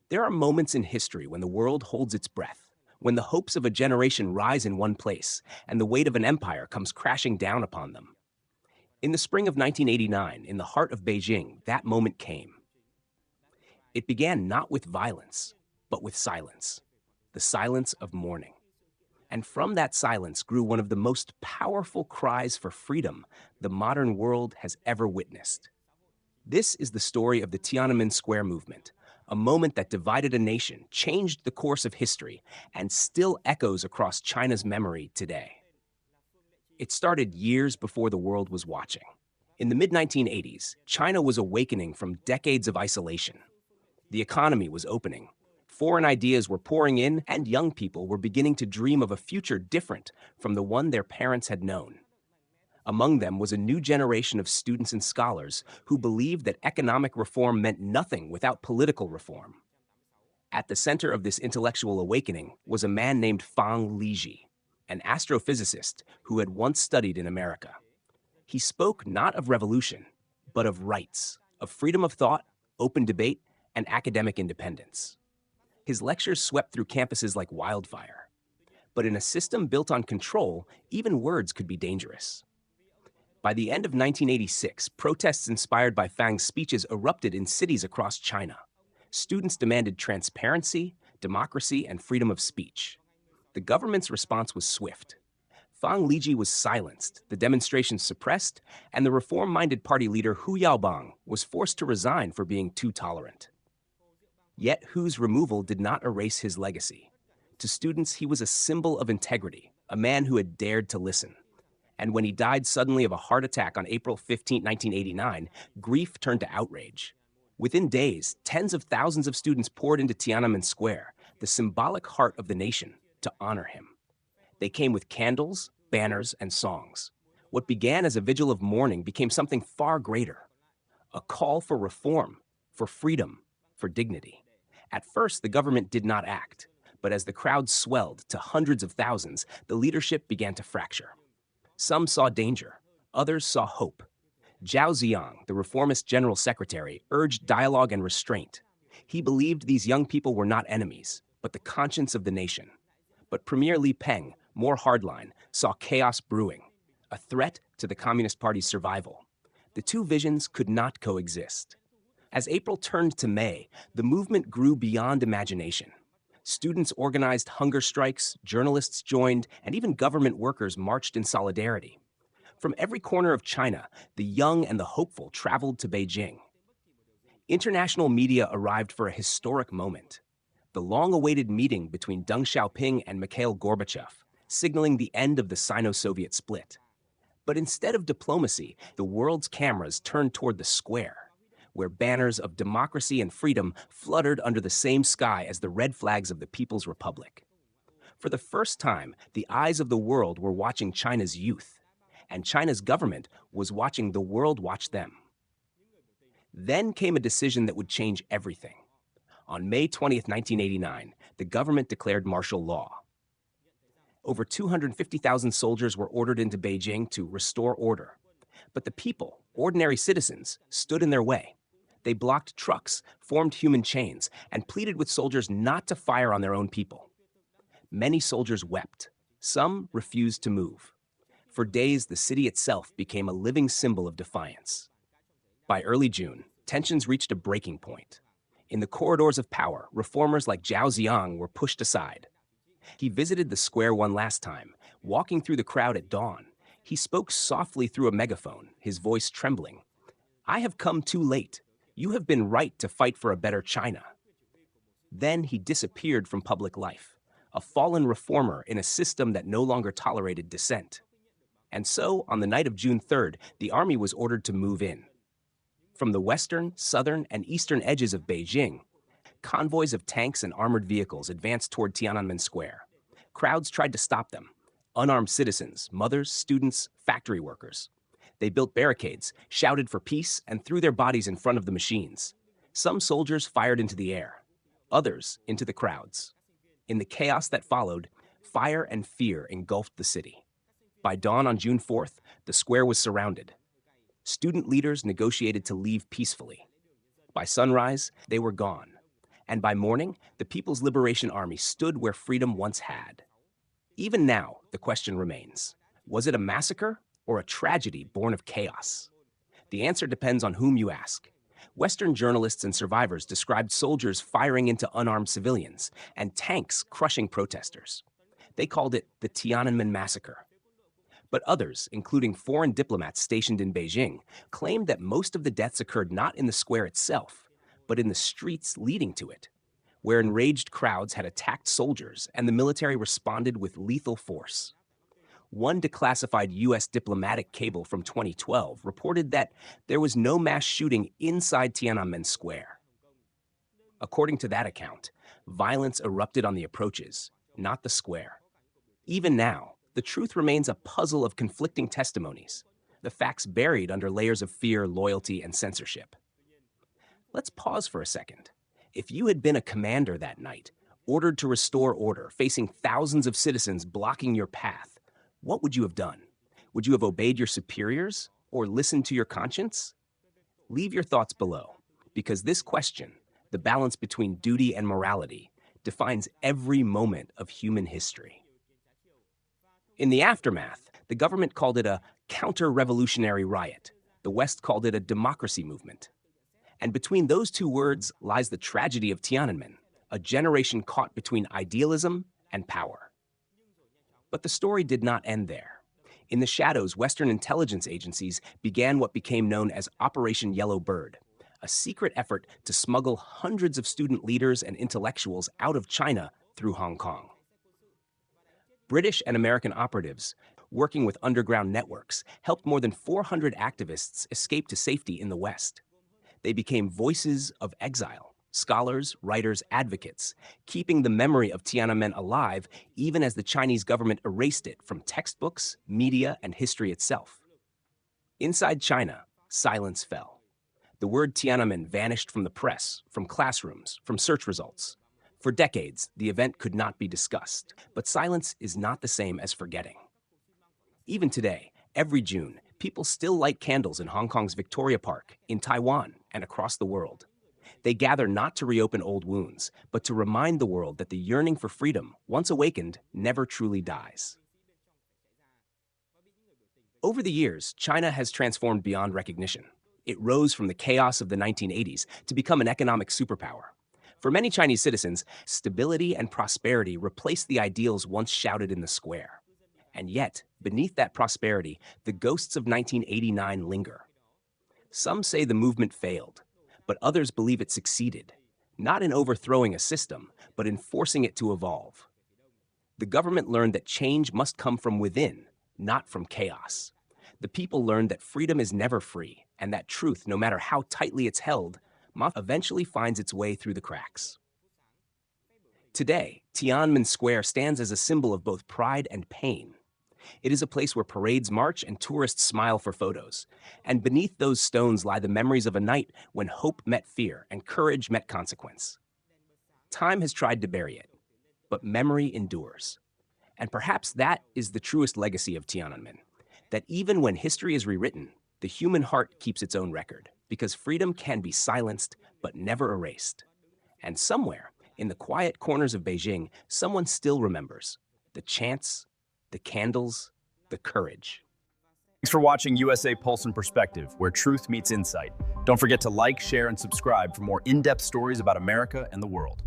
There are moments in history when the world holds its breath, when the hopes of a generation rise in one place and the weight of an empire comes crashing down upon them. In the spring of 1989, in the heart of Beijing, that moment came. It began not with violence, but with silence, the silence of mourning. And from that silence grew one of the most powerful cries for freedom the modern world has ever witnessed. This is the story of the Tiananmen Square movement, a moment that divided a nation, changed the course of history, and still echoes across China's memory today. It started years before the world was watching. In the mid-1980s, China was awakening from decades of isolation. The economy was opening. Foreign ideas were pouring in, and young people were beginning to dream of a future different from the one their parents had known. Among them was a new generation of students and scholars who believed that economic reform meant nothing without political reform. At the center of this intellectual awakening was a man named Fang Liji, an astrophysicist who had once studied in America. He spoke not of revolution, but of rights, of freedom of thought, open debate, and academic independence. His lectures swept through campuses like wildfire. But in a system built on control, even words could be dangerous. By the end of 1986, protests inspired by Fang's speeches erupted in cities across China. Students demanded transparency, democracy, and freedom of speech. The government's response was swift. Fang Liji was silenced, the demonstrations suppressed, and the reform-minded party leader Hu Yaobang was forced to resign for being too tolerant. Yet Hu's removal did not erase his legacy. To students, he was a symbol of integrity, a man who had dared to listen. And when he died suddenly of a heart attack on April 15, 1989, grief turned to outrage. Within days, tens of thousands of students poured into Tiananmen Square, the symbolic heart of the nation, to honor him. They came with candles, banners, and songs. What began as a vigil of mourning became something far greater, a call for reform, for freedom, for dignity. At first, the government did not act, but as the crowd swelled to hundreds of thousands, the leadership began to fracture. Some saw danger, others saw hope. Zhao Ziyang, the reformist general secretary, urged dialogue and restraint. He believed these young people were not enemies, but the conscience of the nation. But Premier Li Peng, more hardline, saw chaos brewing, a threat to the Communist Party's survival. The two visions could not coexist. As April turned to May, the movement grew beyond imagination. Students organized hunger strikes, journalists joined, and even government workers marched in solidarity. From every corner of China, the young and the hopeful traveled to Beijing. International media arrived for a historic moment. The long-awaited meeting between Deng Xiaoping and Mikhail Gorbachev, signaling the end of the Sino-Soviet split. But instead of diplomacy, the world's cameras turned toward the square, where banners of democracy and freedom fluttered under the same sky as the red flags of the People's Republic. For the first time, the eyes of the world were watching China's youth, and China's government was watching the world watch them. Then came a decision that would change everything. On May 20th, 1989, the government declared martial law. Over 250,000 soldiers were ordered into Beijing to restore order. But the people, ordinary citizens, stood in their way. They blocked trucks, formed human chains, and pleaded with soldiers not to fire on their own people. Many soldiers wept. Some refused to move. For days, the city itself became a living symbol of defiance. By early June, tensions reached a breaking point. In the corridors of power, reformers like Zhao Ziyang were pushed aside. He visited the square one last time, walking through the crowd at dawn. He spoke softly through a megaphone, his voice trembling. "I have come too late. You have been right to fight for a better China." Then he disappeared from public life, a fallen reformer in a system that no longer tolerated dissent. And so, on the night of June 3rd, the army was ordered to move in. From the western, southern, and eastern edges of Beijing, convoys of tanks and armored vehicles advanced toward Tiananmen Square. Crowds tried to stop them. Unarmed citizens, mothers, students, factory workers. They built barricades, shouted for peace, and threw their bodies in front of the machines. Some soldiers fired into the air, others into the crowds. In the chaos that followed, fire and fear engulfed the city. By dawn on June 4th, the square was surrounded. Student leaders negotiated to leave peacefully. By sunrise, they were gone. And by morning, the People's Liberation Army stood where freedom once had. Even now, the question remains, was it a massacre or a tragedy born of chaos? The answer depends on whom you ask. Western journalists and survivors described soldiers firing into unarmed civilians and tanks crushing protesters. They called it the Tiananmen Massacre. But others, including foreign diplomats stationed in Beijing, claimed that most of the deaths occurred not in the square itself, but in the streets leading to it, where enraged crowds had attacked soldiers and the military responded with lethal force. One declassified U.S. diplomatic cable from 2012 reported that there was no mass shooting inside Tiananmen Square. According to that account, violence erupted on the approaches, not the square. Even now, the truth remains a puzzle of conflicting testimonies, the facts buried under layers of fear, loyalty, and censorship. Let's pause for a second. If you had been a commander that night, ordered to restore order, facing thousands of citizens blocking your path, what would you have done? Would you have obeyed your superiors or listened to your conscience? Leave your thoughts below, because this question, the balance between duty and morality, defines every moment of human history. In the aftermath, the government called it a counter-revolutionary riot. The West called it a democracy movement. And between those two words lies the tragedy of Tiananmen, a generation caught between idealism and power. But the story did not end there. In the shadows, Western intelligence agencies began what became known as Operation Yellow Bird, a secret effort to smuggle hundreds of student leaders and intellectuals out of China through Hong Kong. British and American operatives, working with underground networks, helped more than 400 activists escape to safety in the West. They became voices of exile, scholars, writers, advocates, keeping the memory of Tiananmen alive even as the Chinese government erased it from textbooks, media, and history itself. Inside China, silence fell. The word Tiananmen vanished from the press, from classrooms, from search results. For decades, the event could not be discussed, but silence is not the same as forgetting. Even today, every June, people still light candles in Hong Kong's Victoria Park, in Taiwan, and across the world. They gather not to reopen old wounds, but to remind the world that the yearning for freedom, once awakened, never truly dies. Over the years, China has transformed beyond recognition. It rose from the chaos of the 1980s to become an economic superpower. For many Chinese citizens, stability and prosperity replaced the ideals once shouted in the square. And yet, beneath that prosperity, the ghosts of 1989 linger. Some say the movement failed, but others believe it succeeded, not in overthrowing a system, but in forcing it to evolve. The government learned that change must come from within, not from chaos. The people learned that freedom is never free, and that truth, no matter how tightly it's held, eventually finds its way through the cracks. Today, Tiananmen Square stands as a symbol of both pride and pain. It is a place where parades march and tourists smile for photos. And beneath those stones lie the memories of a night when hope met fear and courage met consequence. Time has tried to bury it, but memory endures. And perhaps that is the truest legacy of Tiananmen, that even when history is rewritten, the human heart keeps its own record, because freedom can be silenced but never erased. And somewhere, in the quiet corners of Beijing, someone still remembers the chants, the candles, the courage. Thanks for watching USA Pulse and Perspective, where truth meets insight. Don't forget to like, share, and subscribe for more in-depth stories about America and the world.